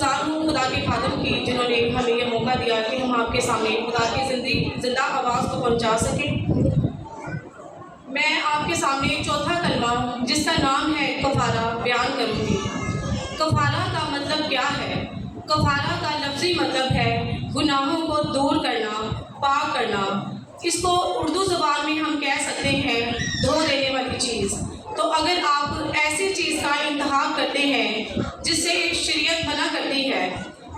گزار ہوں خدا کے خادم کی، جنہوں نے ہمیں یہ موقع دیا کہ ہم آپ کے سامنے خدا کی زندہ آواز کو پہنچا سکیں۔ میں آپ کے سامنے چوتھا کلمہ جس کا نام ہے کفارہ بیان کروں گی۔ کفارہ کا مطلب کیا ہے؟ کفارہ کا لفظی مطلب ہے گناہوں کو دور کرنا، پاک کرنا۔ اس کو اردو زبان میں ہم کہہ سکتے ہیں دھو دینے والی چیز۔ تو اگر آپ ایسی چیز کا انتخاب کرتے ہیں جس سے شریعت منع کرتی ہے،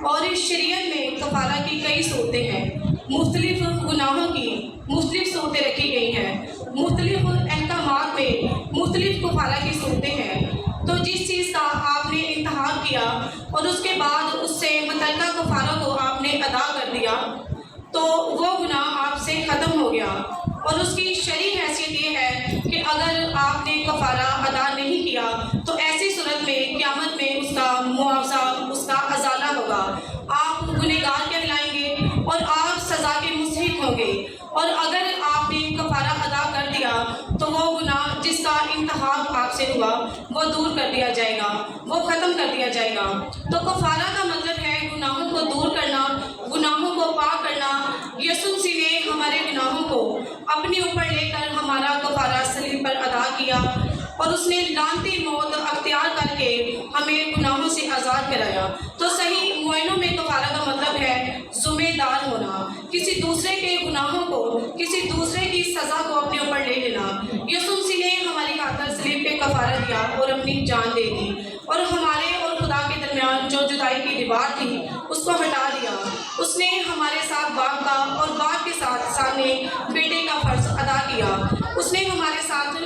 اور اس شریعت میں کفارہ کی کئی صورتیں ہیں، مختلف گناہوں کی مختلف صورتیں رکھی گئی ہیں، مختلف احکامات میں مختلف کفارہ کی صورتیں ہیں، تو جس چیز کا آپ نے انتخاب کیا اور اس کے بعد اس سے متعلقہ کفارہ کو آپ نے ادا کر دیا تو وہ گناہ آپ سے ختم ہو گیا۔ اور اس کی شرعی حیثیت یہ ہے کہ اگر آپ نے کفارہ ادا نہیں کیا تو ایسی صورت میں قیامت میں اس کا معاوضہ، اس کا ازالہ ہوگا، آپ گنہگار کہلائیں گے اور آپ سزا کے مستحق ہوں گے۔ اور اگر آپ نے کفارہ ادا کر دیا تو وہ گناہ جس کا انتخاب آپ سے ہوا وہ دور کر دیا جائے گا، وہ ختم کر دیا جائے گا۔ تو کفارہ کا مطلب ہے گناہوں کو دور کرنا، گناہوں کو پاک کرنا۔ یسوع مسیح نے ہمارے گناہوں کو اپنے اوپر لے کر ہمارا کفارہ صلیب پر ادا کیا، اور اس نے لعنتی موت اختیار کر کے ہمیں گناہوں سے آزاد کرایا۔ تو صحیح معینوں میں کفارہ کا مطلب ہے ذمہ دار ہونا، کسی دوسرے کے گناہوں کو، کسی دوسرے کی سزا کو اپنے اوپر لے لینا۔ یسوع مسیح نے ہماری خاطر صلیب پہ کفارہ دیا اور اپنی جان دے دی، اور ہمارے اور خدا کے درمیان جو جدائی کی دیوار تھی اس کو ہٹا دیا۔ اس نے ہمارے ساتھ باپ کا اور باپ کے ساتھ سامنے بیٹے کا فرض ادا کیا۔ اس نے ہمارے ساتھ،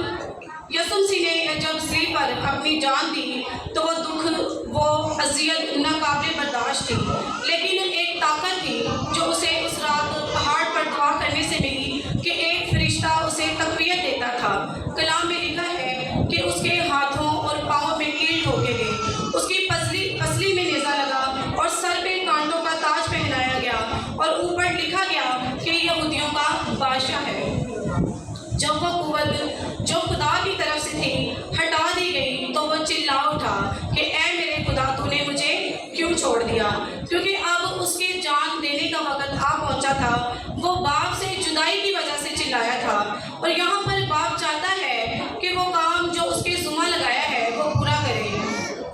یسوع مسیح نے جب صلیب پر اپنی جان دی تو وہ دکھ، وہ اذیت ناقابل برداشت تھی، لیکن ایک طاقت تھی جو اسے اس رات پہاڑ پر دعا کرنے سے ملی کہ ایک فرشتہ اسے تقویت دیتا تھا۔ کلام میں لکھا ہے کہ اس کے ہاتھوں اور پاؤں میں کیل ٹھوکے گئے، اس کی پسلی میں نیزہ لگا اور سر پہ کانٹوں کا تاج پہنایا گیا، اور اوپر لکھا گیا کہ یہودیوں کا بادشاہ ہے۔ جب وہ قوت جو خدا کی طرف سے تھی ہٹا دی گئی تو وہ چلا اٹھا کہ اے میرے خدا تو نے مجھے کیوں چھوڑ دیا؟ کیونکہ اب اس کے جان دینے کا وقت آ پہنچا تھا۔ وہ باپ سے جدائی کی وجہ سے چلایا تھا، اور یہاں پر باپ چاہتا ہے کہ وہ کام جو اس کے ذمہ لگایا ہے وہ پورا کرے۔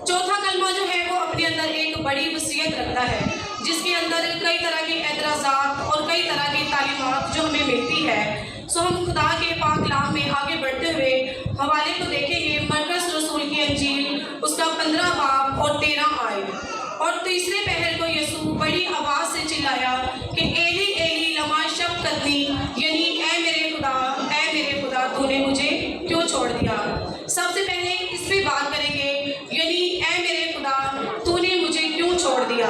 چوتھا کلمہ جو ہے وہ اپنے اندر ایک بڑی وصیت رکھتا ہے، جس کے اندر کئی طرح کے اعتراضات اور کئی طرح کی تعلیمات جو ہمیں ملتی ہے۔ سو ہم خدا کے پاک کلام میں آگے بڑھتے ہوئے حوالے کو دیکھیں گے۔ مرکز رسول کی انجیل اس کا 15 باب اور 13 آیت۔ اور تیسرے پہر کو یسوع بڑی آواز سے چلایا کہ ایلی ایلی لما شبقتنی، یعنی اے میرے خدا تو نے مجھے کیوں چھوڑ دیا؟ سب سے پہلے اس پہ بات کریں گے، یعنی اے میرے خدا تو نے مجھے کیوں چھوڑ دیا۔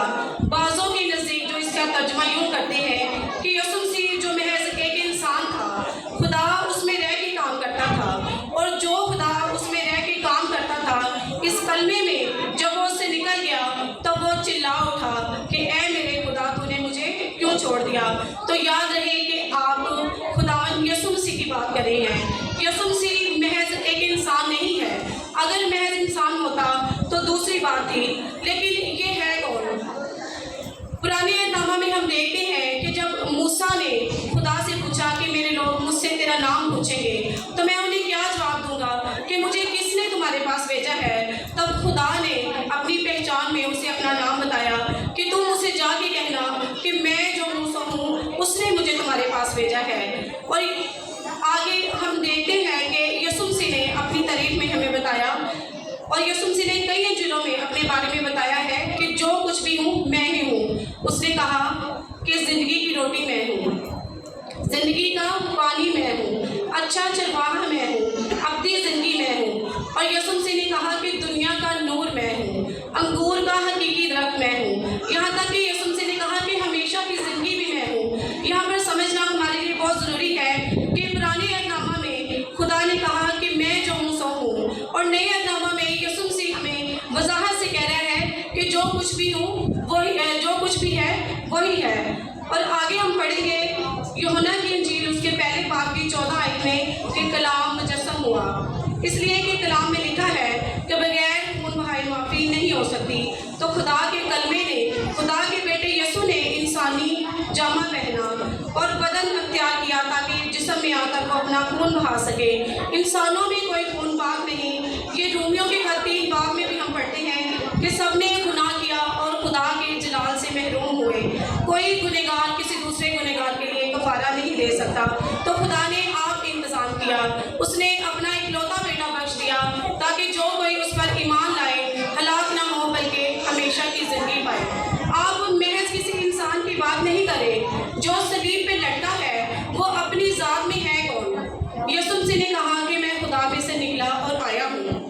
بعضوں کے نزدیک جو اس کا ترجمہ یوں کرتے ہیں کہ یسوع مسیح جو محض ایک انسان تھا، خدا اس میں رہ کے کام کرتا تھا، اور جو خدا اس میں رہ کے کام کرتا تھا، اس کلمے میں جب وہ اس سے نکل گیا تو وہ چلا اٹھا کہ اے میرے خدا تو نے مجھے کیوں چھوڑ دیا۔ تو یاد رہے کہ آپ خدا یسوع مسیح کی بات کر رہے ہیں۔ یسوع مسیح محض ایک انسان نہیں ہے۔ اگر محض انسان ہوتا تو دوسری بات تھی، لیکن یہ ہے کون؟ پرانے نامہ میں ہم دیکھتے ہیں کہ جب موسیٰ نے خدا سے پوچھا کہ میرے لوگ مجھ سے تیرا نام پوچھیں گے تو میں انہیں کیا جواب دوں گا کہ مجھے کس نے تمہارے پاس بھیجا ہے؟ تب خدا نے اپنی پہچان میں اسے اپنا نام بتایا کہ تم اسے جا کے کہنا کہ میں جو موسیٰ ہوں اس نے مجھے تمہارے پاس بھیجا ہے۔ اور آگے ہم دیکھتے ہیں کہ یسوع مسیح نے اپنی تعریف میں ہمیں بتایا، اور یسوع مسیح نے کئی انجیلوں میں اپنے بارے میں بتایا ہے کہ جو کچھ بھی ہوں میں ہی ہوں۔ اس نے کہا کہ زندگی کی روٹی میں ہوں، زندگی کا پانی میں ہوں، اچھا چرواہا میں ہوں، ابدی زندگی میں ہوں۔ اور یسوع مسیح نے کہا کہ دنیا کا نور میں ہوں، انگور کا حقیقی درخت میں ہوں۔ یہاں تک کہ یسوع مسیح نے کہا کہ ہمیشہ کی زندگی بھی میں ہوں۔ یہاں پر سمجھنا ہمارے لیے بہت ضروری ہے کہ پرانے عہد میں خدا نے کہا کہ میں جو ہوں سو ہوں، اور نئے عہد میں یسوع مسیح ہمیں وضاحت سے کہہ رہا ہے کہ جو کچھ بھی ہوں وہی ہے، جو کچھ بھی ہے وہی ہے۔ اور آگے ہم پڑھیں گے یوحنا کی انجیل اس کے پہلے باب کی 14 آیت میں کہ کلام مجسم ہوا، اس لیے کہ کلام میں لکھا ہے کہ بغیر خون بہائے معافی نہیں ہو سکتی۔ تو خدا کے کلمے نے اور بدن اختیار کیا تاکہ جسم میں آ کر وہ اپنا خون بہا سکے۔ انسانوں میں کوئی خون پاک نہیں۔ یہ رومیوں کے خط 3 باب میں بھی ہم پڑھتے ہیں کہ سب نے گناہ کیا اور خدا کے جلال سے محروم ہوئے۔ کوئی گنہگار کسی دوسرے گنہگار کے لیے کفارہ نہیں دے سکتا، تو خدا نے آپ انتظام کیا۔ اس نے اپنا اکلوتا بیٹا بخش دیا تاکہ جو کوئی اس پر ایمان لائے ہلاک نہ ہو بلکہ ہمیشہ کی زندگی پائے۔ آپ محض کسی انسان کی بات نہیں کرے جو صلیب پہ لٹکا ہے، وہ اپنی ذات میں ہے کون؟ یسوع مسیح نے کہا کہ میں خدا میں سے نکلا اور آیا ہوں۔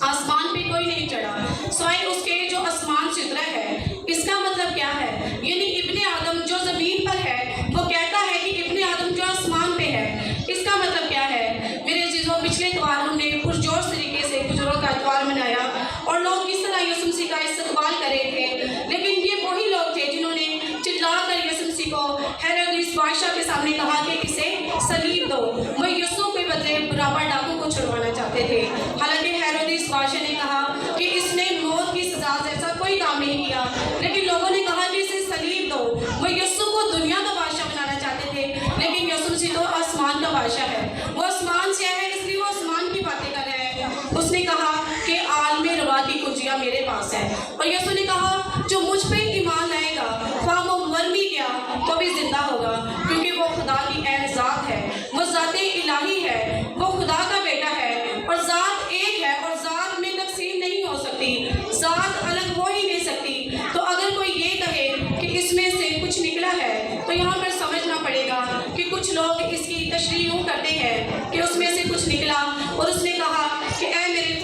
آسمان پہ کوئی نہیں چڑھا سوائے اس کے جو آسمان سے اترا ہے۔ اس کا مطلب کیا ہے؟ یعنی ابن آدم جو زمین پر ہے وہ کہتا ہے کہ ابن آدم جو آسمان پہ ہے۔ اس کا مطلب کیا ہے؟ میرے عزیزوں، پچھلے اتوار ہم نے پرجوش طریقے سے بزرگوں کا اتوار منایا اور لوگ کس طرح یسوع مسیح کا استقبال کر رہے تھے، لیکن یہ وہی لوگ تھے جنہوں نے چلا کر یسوع مسیح کو ہیرودیس بادشاہ کے سامنے کہا کہ اسے صلیب دو۔ وہ یسوع کے بدلے برابا ڈاکو کو چھڑوانا چاہتے تھے، حالانکہ ہیرودیس بادشاہ نے کہا کہ اس نے موت کی سزا جیسا کوئی کام نہیں کیا، لیکن لوگوں نے کہا کہ اسے صلیب دو۔ وہ یسوع کو دنیا کا بادشاہ بنانا چاہتے تھے، لیکن یسوع مسیح تو آسمان کا بادشاہ ہے۔ وہ آسمان سے ہے اس لیے وہ آسمان کی باتیں کر رہے ہیں۔ اس نے کہا کہ عالم روا کی کنجیاں میرے پاس ہے، اور یسوع نے کہا جو مجھ پہ ایمان لائے گا خواہ وہ مر بھی گیا تو بھی زندہ ہوگا، کیونکہ وہ خدا کی عین ذات ہے، وہ ذات الہی ہے، وہ خدا کا بیٹا ہے، اور ذات ایک ہے اور ذات میں تقسیم نہیں ہو سکتی، ذات الگ ہو ہی نہیں سکتی۔ تو اگر کوئی یہ کہے کہ اس میں سے کچھ نکلا ہے تو یہاں پر سمجھنا پڑے گا کہ کچھ لوگ اس کی تشریح یوں کرتے ہیں کہ اس میں سے کچھ نکلا اور اس نے کہا کہ اے میرے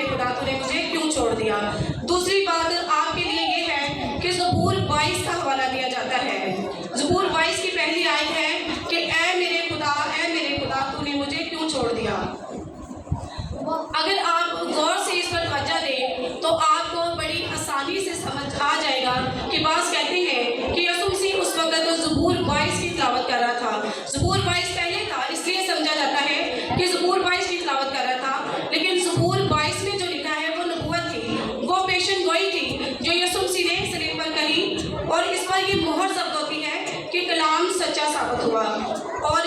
خدا تو نے مجھے کیوں چھوڑ دیا۔ دوسری بات آپ کے لیے یہ ہے کہ زبور 22 کا حوالہ دیا جاتا ہے۔ زبور 22 کی پہلی آیت ہے کہ اے میرے خدا تو نے مجھے کیوں چھوڑ دیا۔ اگر آپ غور سے اس پر توجہ دیں تو آپ کو بڑی آسانی سے سمجھ آ جائے گا کہ بعض کہتے ہیں کہ یسوع مسیح اس وقت زبور 22 کی تلاوت کر رہا تھا۔ زبور 22 پہلے تھا، اس لیے سمجھا جاتا ہے کہ زبور 22 کی تلاوت کر رہا تھا، لیکن زبور 22 میں جو لکھا ہے وہ نبوت تھی، وہ پیشن گوئی تھی جو یسوع مسیح نے صلیب پر کہی، اور اس پر یہ مہر ضبط ہوتی ہے کہ کلام سچا ثابت ہوا۔ اور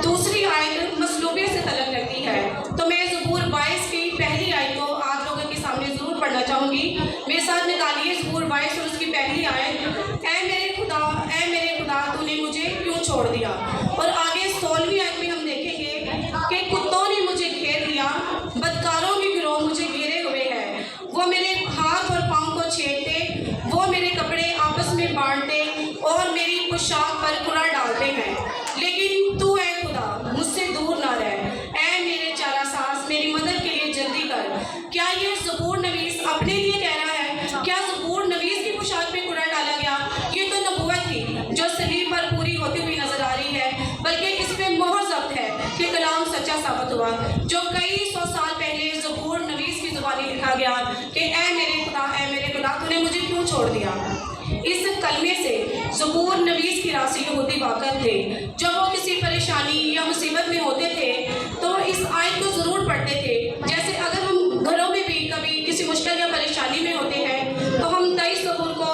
دوسری آیت مصلوبیت سے تعلق رکھتی ہے، تو میں زبور 22 کی پہلی آیت کو آپ لوگوں کے سامنے ضرور پڑھنا چاہوں گی۔ میرے ساتھ نکالیے زبور 22 اور اس کی پہلی آیت، اے میرے خدا تو نے مجھے کیوں چھوڑ دیا۔ اور آگے 16ویں آیت میں ہم دیکھیں گے کہ کتوں نے مجھے گھیر لیا، بدکاروں کے گروہ مجھے گھیرے ہوئے ہیں، وہ میرے ہاتھ اور پاؤں کو چھیڑتے، وہ میرے کپڑے آپس میں بانٹتے اور میری پوشاک پر قرع ڈالتے ہیں، لیکن تو اے خدا مجھ سے دور نہ رہ، اے میرے چارہ ساز میری مدد کے لیے جلدی کر۔ کیا یہ زبور نویس اپنے لیے کہہ رہا ہے؟ کیا زبور نویس کی پوشاک پہ قرع ڈالا گیا؟ یہ تو نبوت تھی جو صلیب پر پوری ہوتی ہوئی نظر آ رہی ہے، بلکہ اس پہ مہر ضبط ہے کہ کلام سچا ثابت ہوا، جو کئی 100 سال پہلے زبور نویس کی زبانی لکھا گیا کہ اے میرے خدا تو نے مجھے کیوں چھوڑ دیا۔ اس کلمے سے زبور نویس کی راسی یہودی واقف تھے، جب وہ کسی پریشانی یا مصیبت میں ہوتے تھے تو اس آیت کو ضرور پڑھتے تھے۔ جیسے اگر ہم گھروں میں بھی کبھی کسی مشکل یا پریشانی میں ہوتے ہیں تو ہم 23 زبور کو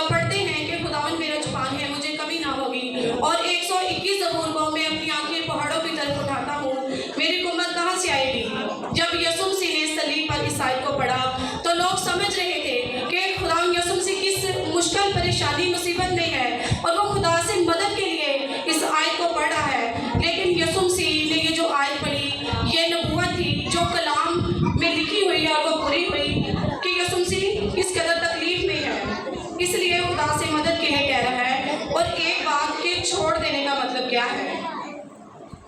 پڑھتے ہیں کہ خداوند میرا جبان ہے مجھے کمی نہ ہوگی، اور 121 زبور کو میں اپنی آنکھیں پہاڑوں کی طرف اٹھاتا ہوں، میری قوت کہاں سے آئے گی۔ جب یسوع مسیح نے صلیب پر اس آیت کو پڑھا تو لوگ سمجھ رہے تھے کہ خداوند یسوع مسیح کس مشکل پریشانی مصیبت میں ہے اور وہ خدا سے مدد کے لیے اس آیت کو پڑھ رہا ہے، لیکن یسوع مسیح نے یہ جو آیت پڑھی یہ نبوت تھی جو کلام میں لکھی ہوئی اور وہ پوری ہوئی کہ یسوع مسیح کس قدر تکلیف میں ہے، اس لیے خدا سے مدد کے لیے کہہ رہا ہے۔ اور ایک بات کہ چھوڑ دینے کا مطلب کیا ہے؟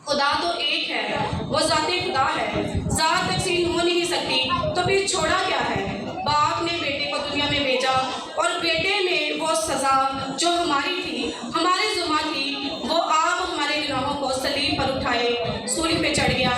خدا تو ایک ہے، وہ ذات خدا ہے، ذات تقسیم ہو نہیں سکتی، تو پھر چھوڑا کیا ہے؟ باپ نے بیٹے کو دنیا میں بھیجا اور بیٹے میں وہ سزا جو ہماری تھی، ہمارے ذمہ تھی، وہ آپ ہمارے گناہوں کو صلیب پر اٹھائے، سولی پہ چڑھ گیا